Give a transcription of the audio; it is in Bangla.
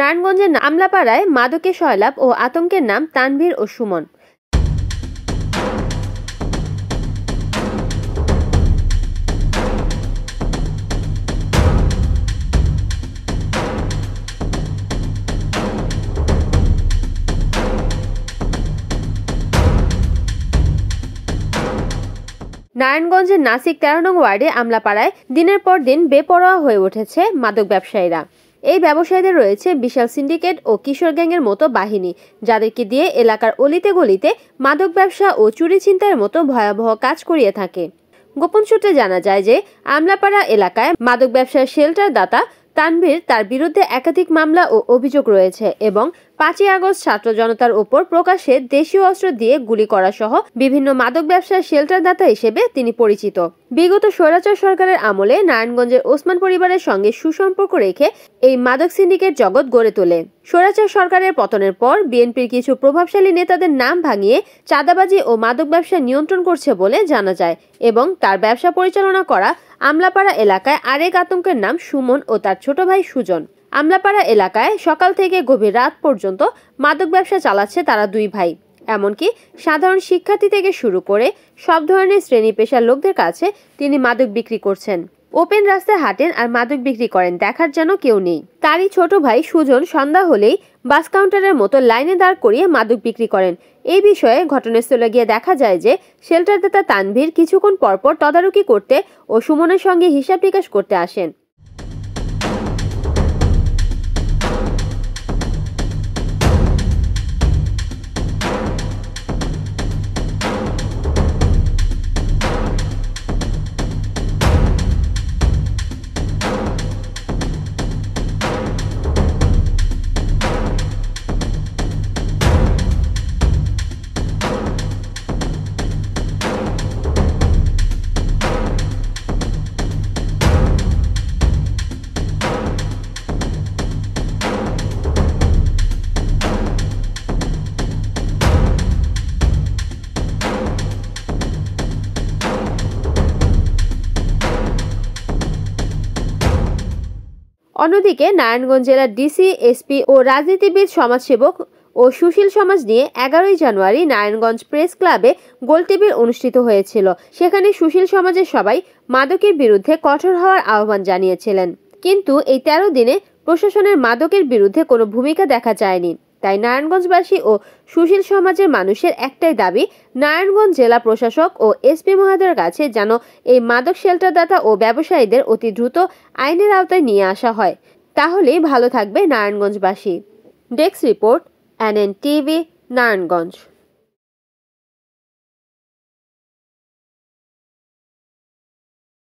নারায়ণগঞ্জের আমলাপাড়ায় মাদকের সয়লাব ও আতঙ্কের নাম তানভীর ও সুমন। নারায়ণগঞ্জের নাসিক 13 নং ওয়ার্ডে আমলাপাড়ায় দিনের পর দিন বেপরোয়া হয়ে উঠেছে মাদক ব্যবসায়ীরা। এই ব্যবসায়ীদের রয়েছে বিশাল সিন্ডিকেট ও কিশোর গ্যাংয়ের মতো বাহিনী, যাদেরকে দিয়ে এলাকার অলিতে গলিতে মাদক ব্যবসা ও চুরি ছিনতাইয়ের মতো ভয়াবহ কাজ করিয়ে থাকে। গোপন সূত্রে জানা যায় যে আমলাপাড়া এলাকায় মাদক ব্যবসার শেল্টার দাতা তানভীর, তার বিরুদ্ধে একাধিক মামলা ও অভিযোগ রয়েছে এবং 5ই আগস্ট ছাত্র জনতার উপর প্রকাশ্যে দেশীয় অস্ত্র দিয়ে গুলি করা সহ বিভিন্ন মাদক ব্যবসার শেল্টার দাতা হিসেবে তিনি পরিচিত। বিগত স্বৈরাচার সরকারের আমলে নারায়ণগঞ্জের ওসমান পরিবারের সঙ্গে সুসম্পর্ক রেখে এই মাদক সিন্ডিকেট জগৎ গড়ে তোলে। স্বৈরাচার সরকারের পতনের পর বিএনপির কিছু প্রভাবশালী নেতাদের নাম ভাঙিয়ে চাঁদাবাজি ও মাদক ব্যবসা নিয়ন্ত্রণ করছে বলে জানা যায় এবং তার ব্যবসা পরিচালনা করা আমলাপাড়া এলাকায় আরেক আতঙ্কের নাম সুমন ও তার ছোট ভাই সুজন। আমলাপাড়া এলাকায় সকাল থেকে গভীর রাত পর্যন্ত মাদক ব্যবসা চালাচ্ছে তারা দুই ভাই। এমনকি সাধারণ শিক্ষার্থী থেকে শুরু করে সব ধরনের শ্রেণী পেশার লোকদের কাছে তিনি মাদক বিক্রি করছেন। ওপেন রাস্তায় হাঁটেন আর মাদক বিক্রি করেন, দেখার যেন কেউ নেই। তারই ছোট ভাই সুজন সন্ধ্যা হলেই বাস কাউন্টারের মতো লাইনে দাঁড় করিয়ে মাদক বিক্রি করেন। এই বিষয়ে ঘটনাস্থলে গিয়ে দেখা যায় যে শেল্টার দাতা তানভীর কিছুক্ষণ পরপর তদারকি করতে ও সুমনের সঙ্গে হিসাব নিকাশ করতে আসেন। অন্যদিকে নারায়ণগঞ্জ জেলার ডিসি, এসপি ও রাজনীতিবিদ, সমাজসেবক ও সুশীল সমাজ নিয়ে 11ই জানুয়ারি নারায়ণগঞ্জ প্রেস ক্লাবে গোলটেবিল অনুষ্ঠিত হয়েছিল। সেখানে সুশীল সমাজের সবাই মাদকের বিরুদ্ধে কঠোর হওয়ার আহ্বান জানিয়েছিলেন। কিন্তু এই 13 দিনে প্রশাসনের মাদকের বিরুদ্ধে কোনো ভূমিকা দেখা যায়নি। তাই নারায়ণগঞ্জবাসী ও সুশীল সমাজের মানুষের একটাই দাবি, নারায়ণগঞ্জ জেলা প্রশাসক ও এসপি মহোদয়ের কাছে যেন এই মাদক শেল্টারদাতা ও ব্যবসায়ীদের অতি দ্রুত আইনের আওতায় নিয়ে আসা হয়। তাহলেই ভালো থাকবে নারায়ণগঞ্জবাসী। Desk report, NN TV, Narayanganj.